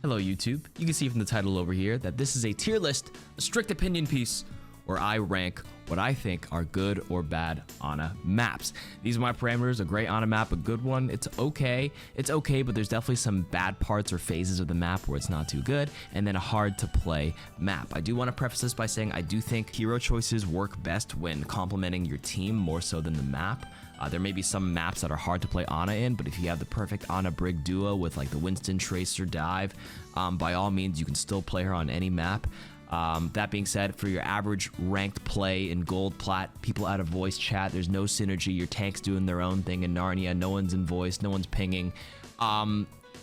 Hello YouTube, you can see from the title over here that this is a tier list, a strict opinion piece, where I rank what I think are good or bad Ana maps. These are my parameters: a great Ana map, a good one, it's okay, but there's definitely some bad parts or phases of the map where it's not too good, and then a hard to play map. I do want to preface this by saying I do think hero choices work best when complementing your team more so than the map. There may be some maps that are hard to play Ana in, but if you have the perfect Ana Brig duo with like the Winston Tracer dive, by all means you can still play her on any map. That being said, for your average ranked play in gold plat, people out of voice chat, there's no synergy, your tank's doing their own thing in Narnia, no one's in voice, no one's pinging.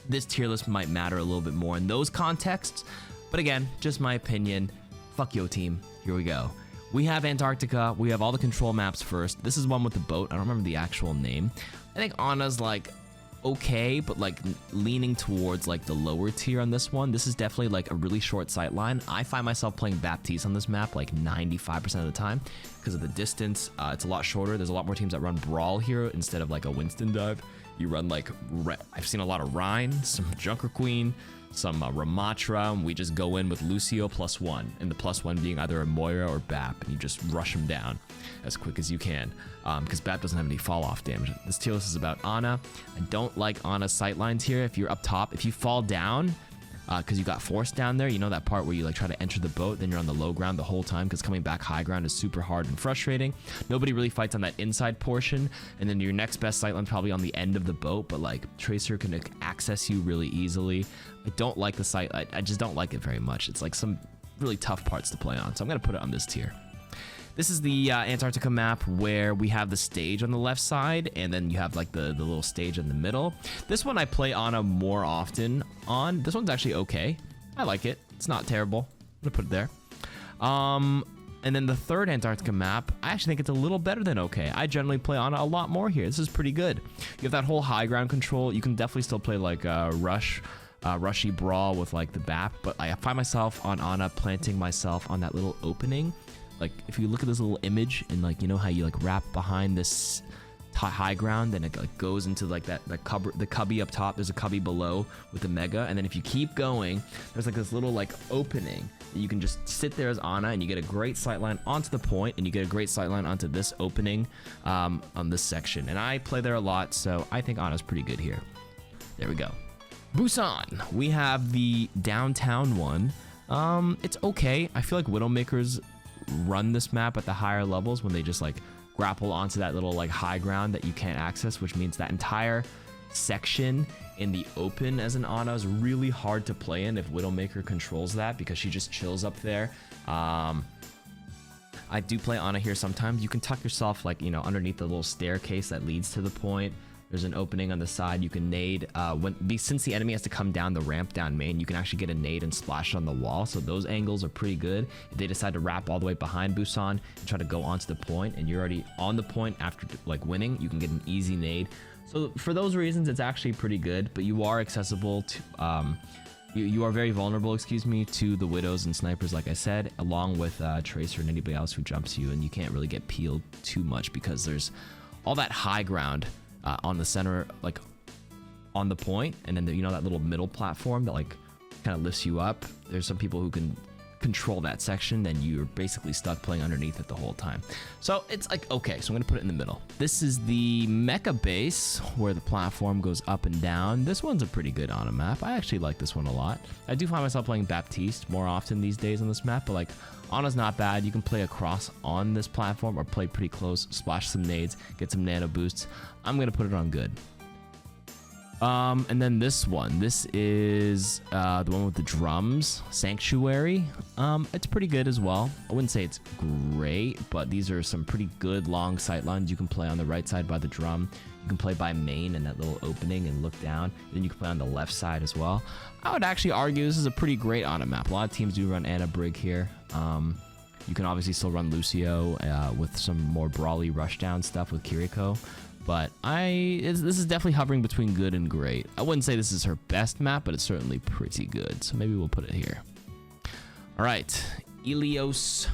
This tier list might matter a little bit more in those contexts, but again, just my opinion. Fuck yo team, here we go. We have Antarctica, we have all the control maps first. This is one with the boat, I don't remember the actual name. I think Ana's like okay, but like leaning towards like the lower tier on this one. This is definitely like a really short sight line. I find myself playing Baptiste on this map like 95% of the time because of the distance. It's a lot shorter. There's a lot more teams that run Brawl here instead of like a Winston dive. You run like, I've seen a lot of Rhine, some Junker Queen, some Ramatra, and we just go in with Lucio +1, and the +1 being either a Moira or Bap, and you just rush them down as quick as you can, because Bap doesn't have any fall-off damage. This tier list is about Ana. I don't like Ana's sightlines here. If you're up top, if you fall down, because you got forced down there, you know that part where you like try to enter the boat, then you're on the low ground the whole time because coming back high ground is super hard and frustrating. Nobody really fights on that inside portion, and then your next best sightline probably on the end of the boat, but like Tracer can access you really easily. I don't like the sight. I just don't like it very much. It's like some really tough parts to play on, so I'm gonna put it on this tier. This is the Antarctica map where we have the stage on the left side, and then you have like the little stage in the middle. This one I play Ana more often on. This one's actually okay. I like it. It's not terrible. I'm gonna put it there. And then the third Antarctica map, I actually think it's a little better than okay. I generally play Ana a lot more here. This is pretty good. You have that whole high ground control. You can definitely still play like rushy brawl with like the BAP, but I find myself on Ana planting myself on that little opening. Like if you look at this little image and like, you know how you like wrap behind this high ground, then it like goes into like the cubby up top. There's a cubby below with the mega, and then if you keep going, there's like this little like opening that you can just sit there as Ana, and you get a great sightline onto the point, and you get a great sightline onto this opening on this section. And I play there a lot, so I think Ana's pretty good here. There we go. Busan, we have the downtown one. It's okay. I feel like Widowmakers run this map at the higher levels when they just like grapple onto that little like high ground that you can't access, which means that entire section in the open as an Ana is really hard to play in if Widowmaker controls that, because she just chills up there. I do play Ana here sometimes. You can tuck yourself like, you know, underneath the little staircase that leads to the point. There's an opening on the side. You can nade since the enemy has to come down the ramp down main, you can actually get a nade and splash it on the wall, so those angles are pretty good. If they decide to wrap all the way behind Busan and try to go onto the point, and you're already on the point after like winning, you can get an easy nade. So for those reasons, it's actually pretty good, but you are accessible to you are very vulnerable, excuse me, to the widows and snipers, like I said, along with Tracer and anybody else who jumps you, and you can't really get peeled too much because there's all that high ground on the center, like on the point, and then you know that little middle platform that like kind of lifts you up. There's some people who can control that section, then you're basically stuck playing underneath it the whole time. So it's like, okay, so I'm gonna put it in the middle. This is the mecha base where the platform goes up and down. This one's a pretty good Ana map. I actually like this one a lot. I do find myself playing Baptiste more often these days on this map, but like Ana's not bad. You can play across on this platform or play pretty close, splash some nades, get some nano boosts. I'm gonna put it on good. And then this one, this is the one with the drums, Sanctuary. It's pretty good as well. I wouldn't say it's great, but these are some pretty good long sight lines. You can play on the right side by the drum. You can play by main in that little opening and look down. Then you can play on the left side as well. I would actually argue this is a pretty great Ana map. A lot of teams do run Ana Brig here. You can obviously still run Lucio with some more brawly rushdown stuff with Kiriko. But this is definitely hovering between good and great. I wouldn't say this is her best map, but it's certainly pretty good. So maybe we'll put it here. All right, Ilios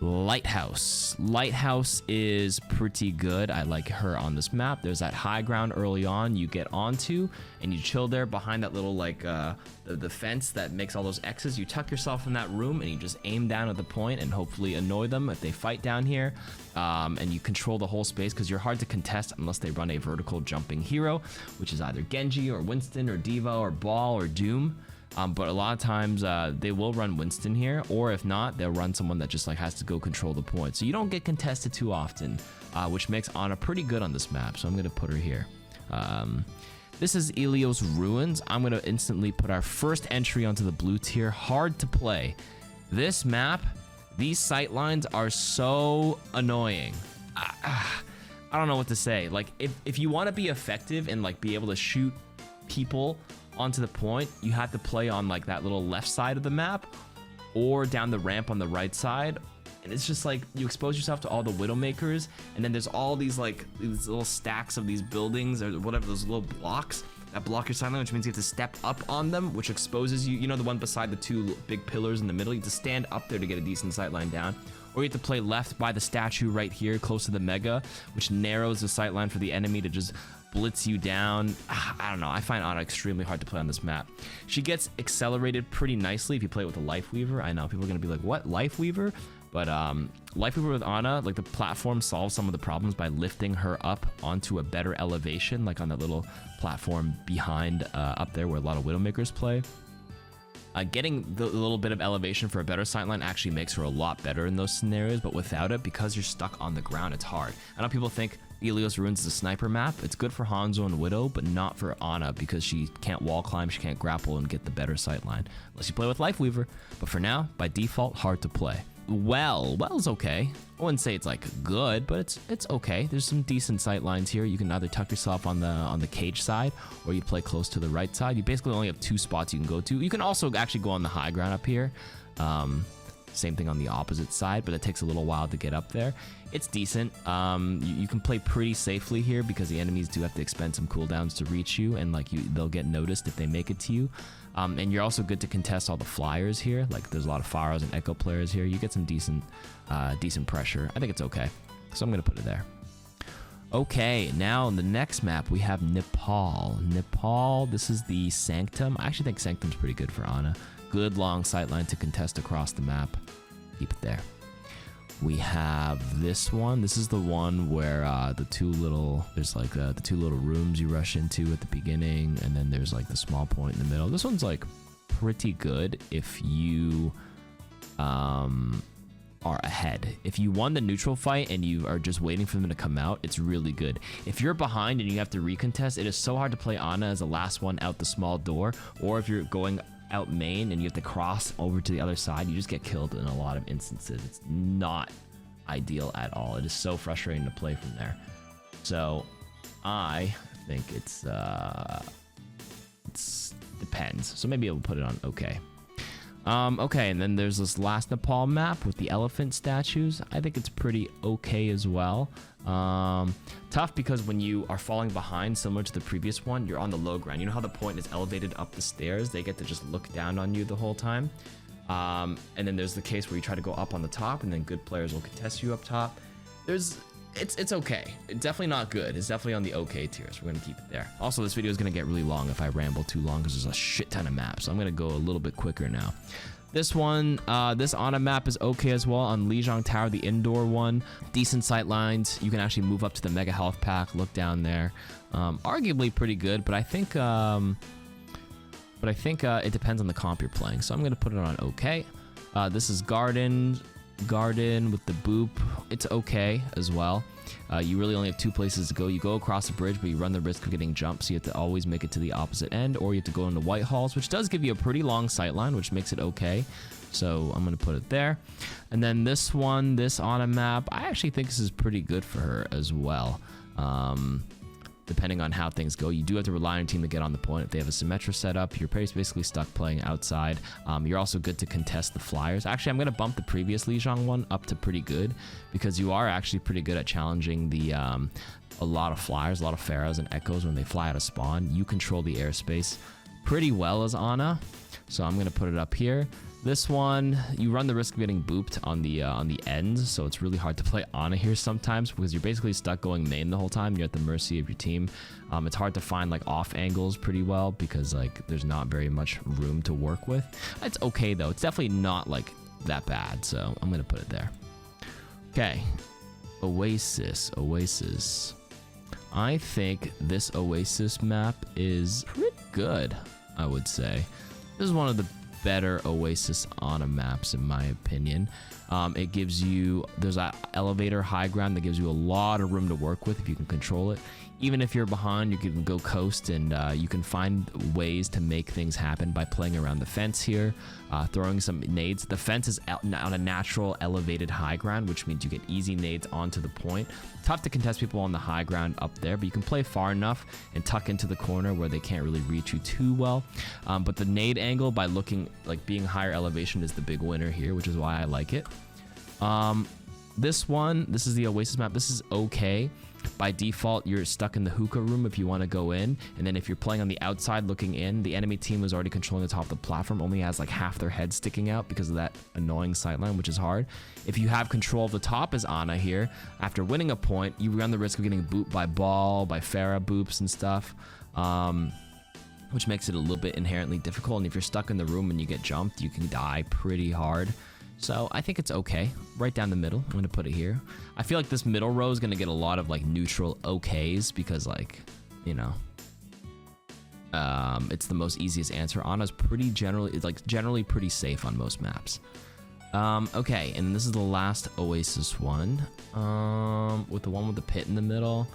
Lighthouse. Lighthouse is pretty good. I like her on this map. There's that high ground early on you get onto, and you chill there behind that little like the fence that makes all those X's. You tuck yourself in that room and you just aim down at the point and hopefully annoy them if they fight down here. And you control the whole space because you're hard to contest unless they run a vertical jumping hero, which is either Genji or Winston or Diva or Ball or Doom. But a lot of times they will run Winston here, or if not, they'll run someone that just like has to go control the point. So you don't get contested too often, which makes Ana pretty good on this map. So I'm gonna put her here. This is Ilios Ruins. I'm gonna instantly put our first entry onto the blue tier. Hard to play. This map, these sight lines are so annoying. I don't know what to say. Like if you want to be effective and like be able to shoot people onto the point, you have to play on like that little left side of the map or down the ramp on the right side. And it's just like you expose yourself to all the Widowmakers, and then there's all these like these little stacks of these buildings or whatever, those little blocks that block your sideline, which means you have to step up on them, which exposes you. You know, the one beside the two big pillars in the middle, you have to stand up there to get a decent sightline down. Or you have to play left by the statue right here close to the mega, which narrows the sightline for the enemy to just blitz you down. I don't know. I find Ana extremely hard to play on this map. She gets accelerated pretty nicely if you play it with a Life Weaver. I know people are going to be like, what, Life Weaver? But Life Weaver with Ana, like the platform solves some of the problems by lifting her up onto a better elevation, like on that little platform behind up there where a lot of Widowmakers play. Getting the little bit of elevation for a better sightline actually makes her a lot better in those scenarios, but without it, because you're stuck on the ground, it's hard. I know people think Ilios Ruins is a sniper map. It's good for Hanzo and Widow, but not for Ana because she can't wall climb, she can't grapple and get the better sightline, unless you play with Life Weaver. But for now, by default, hard to play. Well's okay. I wouldn't say it's like good, but it's okay. There's some decent sight lines here. You can either tuck yourself on the cage side, or you play close to the right side. You basically only have two spots you can go to. You can also actually go on the high ground up here. Same thing on the opposite side, but it takes a little while to get up there. It's decent. You can play pretty safely here because the enemies do have to expend some cooldowns to reach you, and like they'll get noticed if they make it to you. And you're also good to contest all the flyers here. Like there's a lot of Pharos and Echo players here. You get some decent pressure. I think it's okay. So I'm gonna put it there. Okay, now on the next map we have Nepal. Nepal, this is the Sanctum. I actually think Sanctum's pretty good for Ana. Good long sightline to contest across the map. Keep it there. We have this one. This is the one where there's like the two little rooms you rush into at the beginning, and then there's like the small point in the middle. This one's like pretty good if you are ahead. If you won the neutral fight and you are just waiting for them to come out, it's really good. If you're behind and you have to recontest, it is so hard to play Ana as the last one out the small door, or if you're going out main and you have to cross over to the other side, you just get killed in a lot of instances. It's not ideal at all. It is so frustrating to play from there. So I think it's depends. So maybe I'll put it on okay. Okay, and then there's this last Nepal map with the elephant statues. I think it's pretty okay as well. Tough because when you are falling behind, similar to the previous one, you're on the low ground. You know how the point is elevated up the stairs? They get to just look down on you the whole time. And then there's the case where you try to go up on the top, and then good players will contest you up top. It's okay. It's definitely not good. It's definitely on the okay tier, so we're gonna keep it there. Also, this video is gonna get really long if I ramble too long because there's a shit ton of maps. So I'm gonna go a little bit quicker now. This one, this Ana map is okay as well. On Lijiang Tower, the indoor one, decent sight lines. You can actually move up to the mega health pack, look down there. Arguably pretty good, but I think it depends on the comp you're playing. So I'm gonna put it on okay. This is Garden with the boop. It's okay as well. You really only have two places to go. You go across the bridge, but you run the risk of getting jumped, so you have to always make it to the opposite end, or you have to go into White Halls, which does give you a pretty long sightline, which makes it okay. So I'm going to put it there. And then this one, this Ana map, I actually think this is pretty good for her as well. Depending on how things go, you do have to rely on your team to get on the point. If they have a Symmetra set up, you're basically stuck playing outside. You're also good to contest the flyers. Actually, I'm going to bump the previous Lijiang one up to pretty good, because you are actually pretty good at challenging the a lot of flyers, a lot of Pharos and Echoes when they fly out of spawn. You control the airspace pretty well as Ana, so I'm going to put it up here. This one, you run the risk of getting booped on the ends, so it's really hard to play Ana here sometimes because you're basically stuck going main the whole time. You're at the mercy of your team. It's hard to find like off angles pretty well because like there's not very much room to work with. It's okay though. It's definitely not like that bad, so I'm gonna put it there. Okay, Oasis. I think this Oasis map is pretty good, I would say. This is one of the better Oasis Ana maps in my opinion. It gives you, there's that elevator high ground that gives you a lot of room to work with if you can control it. Even if you're behind, you can go coast, and you can find ways to make things happen by playing around the fence here, throwing some nades. The fence is on a natural elevated high ground, which means you get easy nades onto the point. Tough to contest people on the high ground up there, but you can play far enough and tuck into the corner where they can't really reach you too well. But the nade angle, by looking like being higher elevation, is the big winner here, which is why I like it. This is the Oasis map. This is okay. By default, you're stuck in the hookah room if you want to go in, and then if you're playing on the outside looking in, the enemy team who's already controlling the top of the platform only has like half their head sticking out because of that annoying sightline, which is hard. If you have control of the top as Ana here, after winning a point, you run the risk of getting booped by Ball, by Farah boops and stuff, which makes it a little bit inherently difficult. And if you're stuck in the room and you get jumped, you can die pretty hard. So I think it's okay. Right down the middle. I'm going to put it here. I feel like this middle row is going to get a lot of like neutral okays because like, you know, it's the most easiest answer. Ana's pretty generally pretty safe on most maps. Okay, and this is the last Oasis one, with the one with the pit in the middle.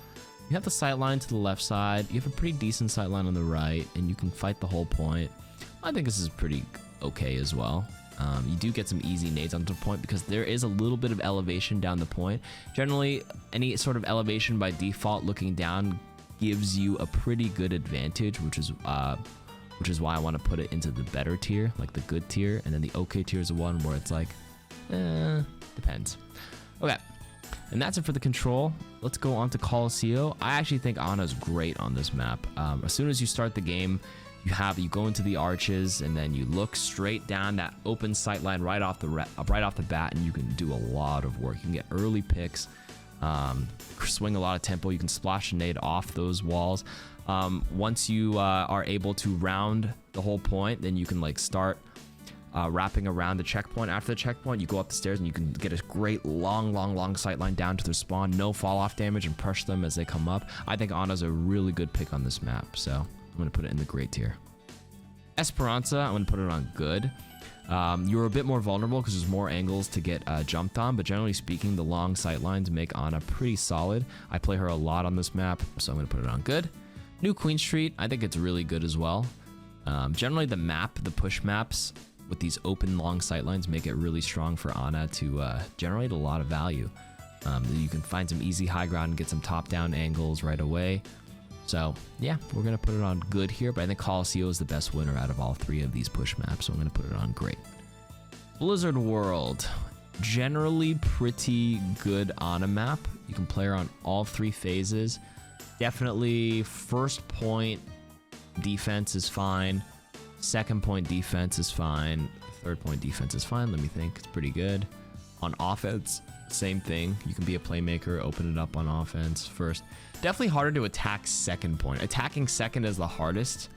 You have the sight line to the left side. You have a pretty decent sight line on the right, and you can fight the whole point. I think this is pretty okay as well. You do get some easy nades onto the point because there is a little bit of elevation down the point. Generally, any sort of elevation by default looking down gives you a pretty good advantage, which is why I want to put it into the better tier, like the good tier, and then the okay tier is the one where it's like, depends. Okay, and that's it for the control. Let's go on to KarQ. I actually think Ana's great on this map. As soon as you start the game, you go into the arches, and then you look straight down that open sight line right off the bat, and you can do a lot of work. You can get early picks, swing a lot of tempo. You can splash a nade off those walls. Once you are able to round the whole point, then you can like start wrapping around the checkpoint. After the checkpoint, you go up the stairs and you can get a great long sight line down to their spawn, no fall off damage, and crush them as they come up. I think Ana's a really good pick on this map, so I'm going to put it in the great tier. Esperanza, I'm going to put it on good. You're a bit more vulnerable because there's more angles to get jumped on, but generally speaking, the long sight lines make Ana pretty solid. I play her a lot on this map, so I'm going to put it on good. New Queen Street, I think it's really good as well. Generally, the push maps with these open long sight lines make it really strong for Ana to generate a lot of value. You can find some easy high ground and get some top-down angles right away. So yeah, we're going to put it on good here, but I think KarQ is the best winner out of all three of these push maps, so I'm going to put it on great. Blizzard World, generally pretty good Ana map. You can play her on all three phases. Definitely first point defense is fine. Second point defense is fine. Third point defense is fine. Let me think. It's pretty good. On offense, same thing. You can be a playmaker, open it up on offense first. Definitely harder to attack second point. Attacking second is the hardest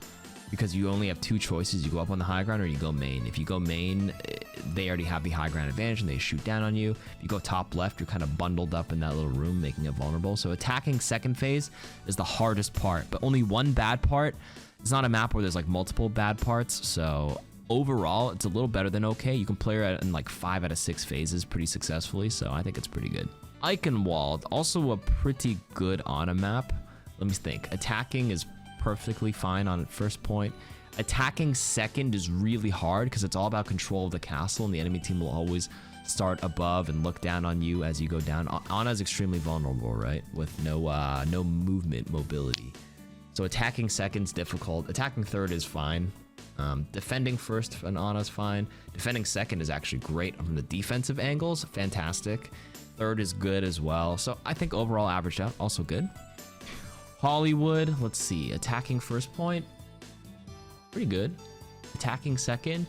because you only have two choices. You go up on the high ground or you go main. If you go main, they already have the high ground advantage and they shoot down on you. If you go top left, you're kind of bundled up in that little room, making it vulnerable. So attacking second phase is the hardest part, but only one bad part. It's not a map where there's like multiple bad parts, so overall, it's a little better than okay. You can play her in like 5 out of 6 phases pretty successfully, so I think it's pretty good. Eichenwald, also a pretty good Ana map. Let me think. Attacking is perfectly fine on first point. Attacking second is really hard because it's all about control of the castle, and the enemy team will always start above and look down on you as you go down. Ana is extremely vulnerable, right? With no movement mobility. So attacking second's difficult. Attacking third is fine. Defending first on Ana's fine. Defending second is actually great from the defensive angles. Fantastic. Third is good as well. So I think overall averaged out, also good. Hollywood, let's see. Attacking first point, pretty good. Attacking second,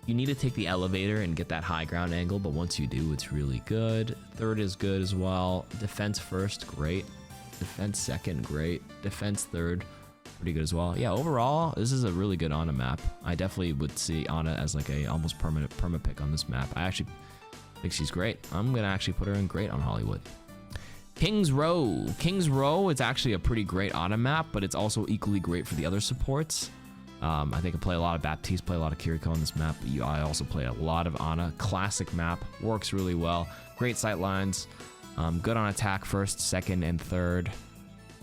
You need to take the elevator and get that high ground angle, but once you do, it's really good. Third is good as well. Defense first, great. Defense second, great. Defense third, pretty good as well. Yeah, overall, this is a really good Ana map. I definitely would see Ana as like a almost permanent perma pick on this map. I actually think she's great. I'm gonna actually put her in great on Hollywood. King's Row. King's Row is actually a pretty great Ana map, but it's also equally great for the other supports. I think I play a lot of Baptiste, play a lot of KarQ on this map, but I also play a lot of Ana. Classic map, works really well. Great sight lines, good on attack first, second, and third.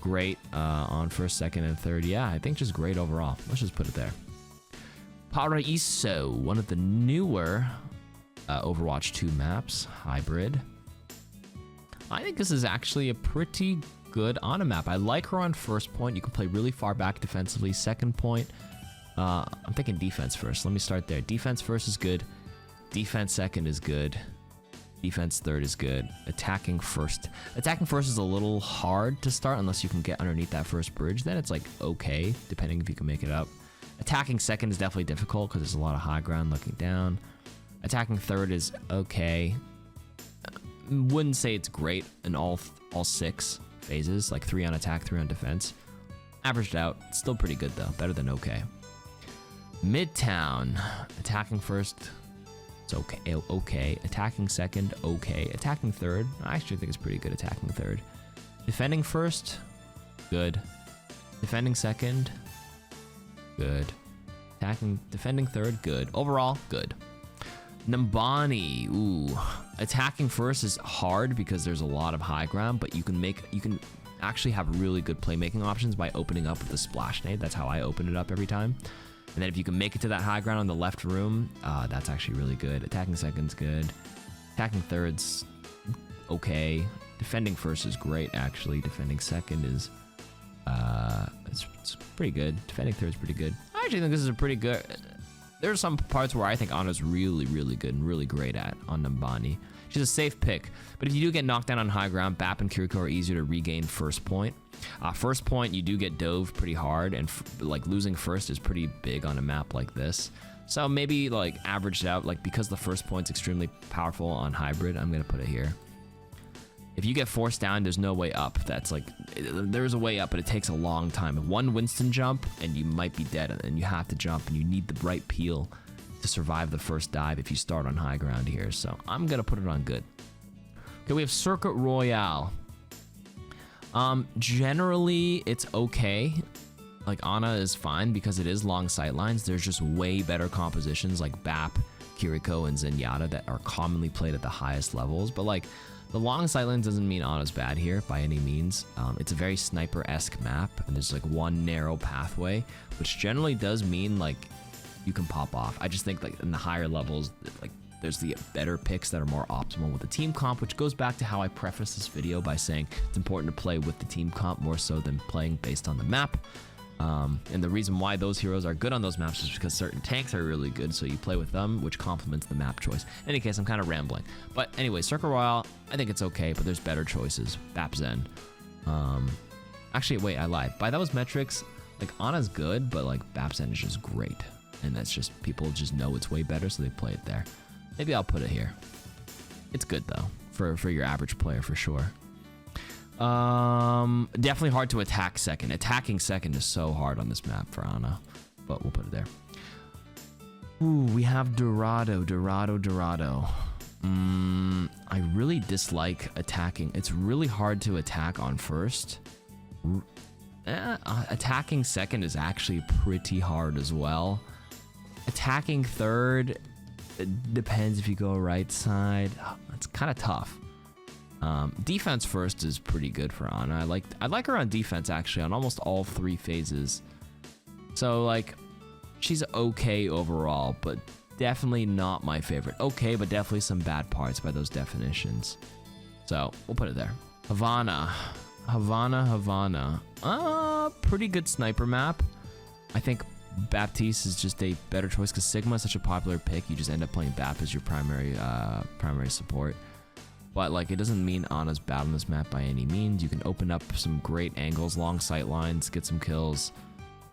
Great on first, second, and third. Yeah, I think just great overall. Let's just put it there. Paraíso, one of the newer Overwatch 2 maps, hybrid. I think this is actually a pretty good Ana map. I like her on first point. You can play really far back defensively. Second point, I'm thinking defense first. Let me start there. Defense first is good. Defense second is good. Defense third is good. Attacking first. Attacking first is a little hard to start unless you can get underneath that first bridge. Then it's like okay, depending if you can make it up. Attacking second is definitely difficult because there's a lot of high ground looking down. Attacking third is okay. Wouldn't say it's great in all 6 phases, like 3 on attack, 3 on defense. Averaged out, still pretty good though, better than okay. Midtown, attacking first, it's okay. Attacking second, okay. Attacking third, I actually think it's pretty good attacking third. Defending first, good. Defending second, good. Defending third, good. Overall, good. Nambani, ooh. Attacking first is hard because there's a lot of high ground, but you can actually have really good playmaking options by opening up with the splash nade. That's how I open it up every time. And then if you can make it to that high ground on the left room, that's actually really good. Attacking second's good. Attacking third's okay. Defending first is great, actually. Defending second is it's pretty good. Defending third is pretty good. I actually think this is a pretty good. There are some parts where I think Ana's really, really good and really great at on Nambani. She's a safe pick, but if you do get knocked down on high ground, Bap and KarQ are easier to regain first point. First point, you do get dove pretty hard, and like losing first is pretty big on a map like this. So maybe like averaged out, like because the first point's extremely powerful on hybrid, I'm gonna put it here. If you get forced down, there's no way up. That's like, there's a way up, but it takes a long time. One Winston jump, and you might be dead, and you have to jump, and you need the right peel to survive the first dive if you start on high ground here. So I'm gonna put it on good. Okay, we have Circuit Royale. Generally, it's okay. Like, Ana is fine because it is long sight lines. There's just way better compositions like Bap, KarQ, and Zenyatta that are commonly played at the highest levels. But like, the long sight lines doesn't mean Ana's bad here by any means. It's a very sniper-esque map, and there's like one narrow pathway, which generally does mean like you can pop off. I just think like in the higher levels, like there's the better picks that are more optimal with the team comp, which goes back to how I prefaced this video by saying it's important to play with the team comp more so than playing based on the map. And the reason why those heroes are good on those maps is because certain tanks are really good, so you play with them, which complements the map choice. In any case, I'm kind of rambling. But anyway, Circle Royale, I think it's okay, but there's better choices. Bap Zen. Actually, wait, I lied. By those metrics, like, Ana's good, but like Bap Zen is just great. And that's just, people just know it's way better, so they play it there. Maybe I'll put it here. It's good though, for your average player for sure. Definitely hard to attack second. Attacking second is so hard on this map for Ana, but we'll put it there. Ooh, we have Dorado. I really dislike attacking. It's really hard to attack on first. Attacking second is actually pretty hard as well. Attacking third, it depends if you go right side. It's kind of tough. Defense first is pretty good for Ana. I like her on defense actually on almost all 3 phases. So like, she's okay overall, but definitely not my favorite. Okay, but definitely some bad parts by those definitions. So we'll put it there. Havana. Pretty good sniper map. I think Baptiste is just a better choice because Sigma is such a popular pick. You just end up playing Bap as your primary support. But like, it doesn't mean Ana's bad on this map by any means. You can open up some great angles, long sight lines, get some kills.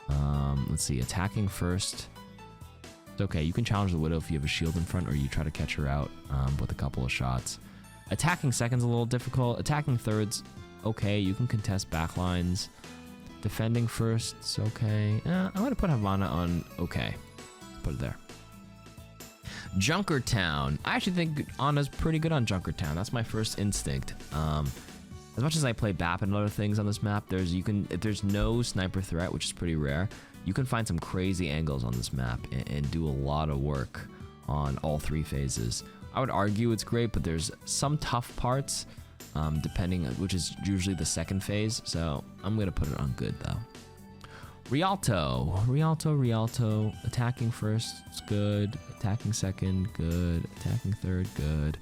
Let's see, attacking first. It's okay. You can challenge the Widow if you have a shield in front, or you try to catch her out with a couple of shots. Attacking second's a little difficult. Attacking third's okay. You can contest backlines. Defending first's okay. I'm going to put Havana on okay. Put it there. Junkertown. I actually think Ana's pretty good on Junkertown. That's my first instinct. As much as I play BAP and other things on this map, if there's no sniper threat, which is pretty rare, you can find some crazy angles on this map and do a lot of work on all 3 phases. I would argue it's great, but there's some tough parts, depending on which is usually the second phase. So I'm gonna put it on good though. Rialto. Attacking first, it's good. Attacking second, good. Attacking third, good.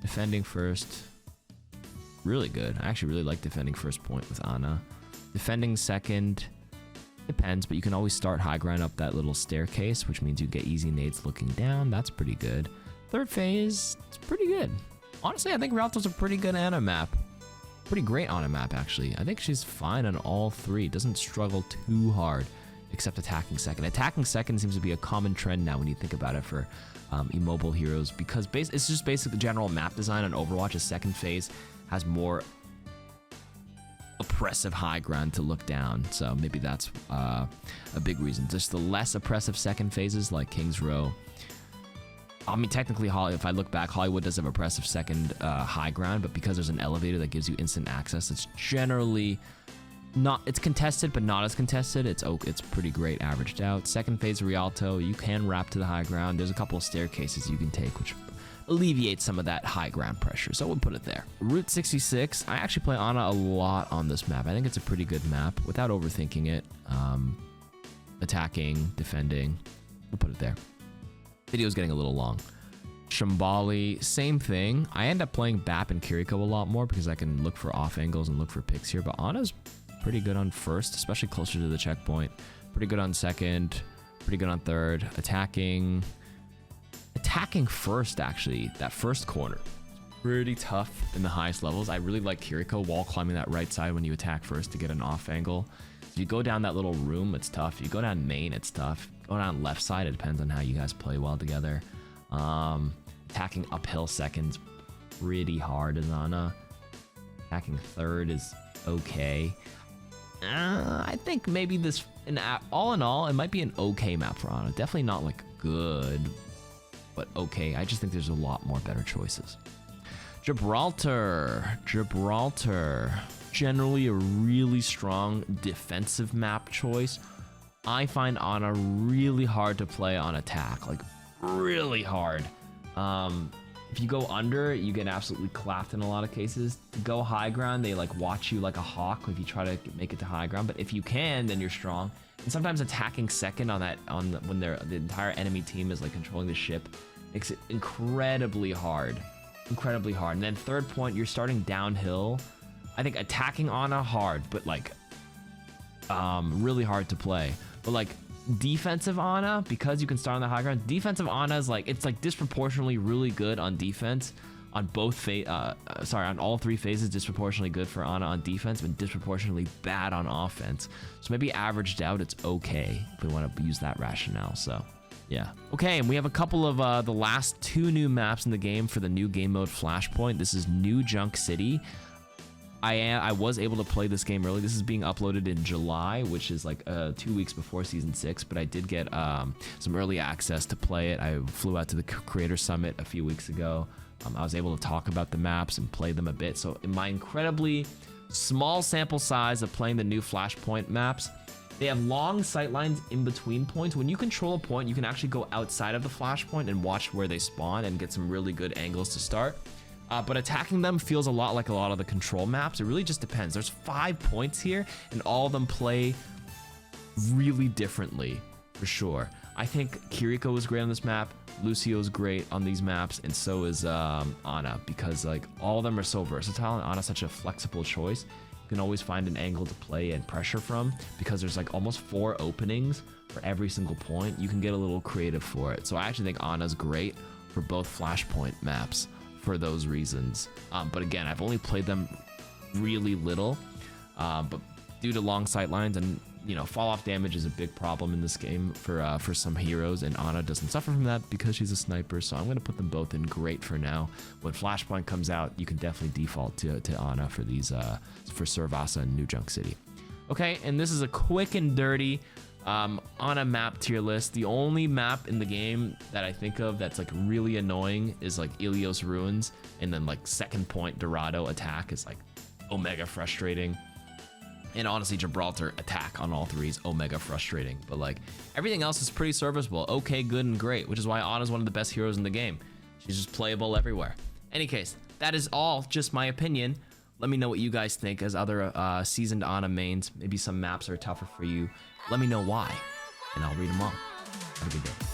Defending first, really good. I actually really like defending first point with Ana. Defending second, depends, but you can always start high ground up that little staircase, which means you get easy nades looking down. That's pretty good. Third phase, it's pretty good. Honestly, I think Rialto's a pretty good Ana map. Pretty great Ana map, actually. I think she's fine on all 3. Doesn't struggle too hard, except attacking second. Attacking second seems to be a common trend now when you think about it for immobile heroes, because it's just basically general map design on Overwatch. A second phase has more oppressive high ground to look down, so maybe that's a big reason. Just the less oppressive second phases like King's Row. I mean, technically, if I look back, Hollywood does have oppressive second high ground, but because there's an elevator that gives you instant access, it's generally not. It's contested, but not as contested. It's pretty great, averaged out. Second phase Rialto, you can wrap to the high ground. There's a couple of staircases you can take, which alleviates some of that high ground pressure. So we'll put it there. Route 66. I actually play Ana a lot on this map. I think it's a pretty good map without overthinking it. Attacking, defending. We'll put it there. Video's getting a little long. Shambali, same thing. I end up playing BAP and KarQ a lot more because I can look for off angles and look for picks here, but Ana's pretty good on first, especially closer to the checkpoint. Pretty good on second, pretty good on third. Attacking first, actually, that first corner. Pretty tough in the highest levels. I really like KarQ wall climbing that right side when you attack first to get an off angle. If you go down that little room, it's tough. You go down main, it's tough. Go down left side, it depends on how you guys play well together. Attacking uphill second's pretty hard as Ana. Attacking third is okay. I think maybe this, all in all, it might be an okay map for Ana. Definitely not like good, but okay. I just think there's a lot more better choices. Gibraltar. Generally a really strong defensive map choice. I find Ana really hard to play on attack, like really hard. If you go under, you get absolutely clapped in a lot of cases. To go high ground, they like watch you like a hawk if you try to make it to high ground. But if you can, then you're strong. And sometimes attacking second when the entire enemy team is like controlling the ship makes it incredibly hard. And then third point, you're starting downhill. I think attacking Ana hard, but like really hard to play. But like defensive Ana, because you can start on the high ground, defensive Ana is like, it's like disproportionately really good on defense on both on all 3 phases. Disproportionately good for Ana on defense, but disproportionately bad on offense. So maybe averaged out, it's okay if we want to use that rationale. So yeah. Okay, and we have a couple of the last 2 new maps in the game for the new game mode Flashpoint. This is New Junk City. I was able to play this game early. This is being uploaded in July, which is like 2 weeks before Season 6, but I did get some early access to play it. I flew out to the Creator Summit a few weeks ago. I was able to talk about the maps and play them a bit. So in my incredibly small sample size of playing the new Flashpoint maps, they have long sight lines in between points. When you control a point, you can actually go outside of the Flashpoint and watch where they spawn and get some really good angles to start. But attacking them feels a lot like a lot of the control maps. It really just depends. There's 5 points here, and all of them play really differently, for sure. I think KarQ is great on this map. Lucio's great on these maps, and so is Ana, because like all of them are so versatile, and Ana's such a flexible choice. You can always find an angle to play and pressure from, because there's like almost 4 openings for every single point. You can get a little creative for it. So I actually think Ana's great for both Flashpoint maps for those reasons. But again, I've only played them really little, but due to long sight lines and you know, fall off damage is a big problem in this game for some heroes, and Ana doesn't suffer from that because she's a sniper. So I'm gonna put them both in great for now. When Flashpoint comes out, you can definitely default to Ana for these for Servasa and New Junk City. Okay, and this is a quick and dirty on a map tier list. The only map in the game that I think of that's like really annoying is like Ilios Ruins, and then like Second Point Dorado attack is like omega frustrating. And honestly, Gibraltar attack on all three is omega frustrating. But like everything else is pretty serviceable. Okay, good, and great, which is why Ana's one of the best heroes in the game. She's just playable everywhere. Any case, that is all just my opinion. Let me know what you guys think as other seasoned Ana mains. Maybe some maps are tougher for you. Let me know why, and I'll read them all. Have a good day.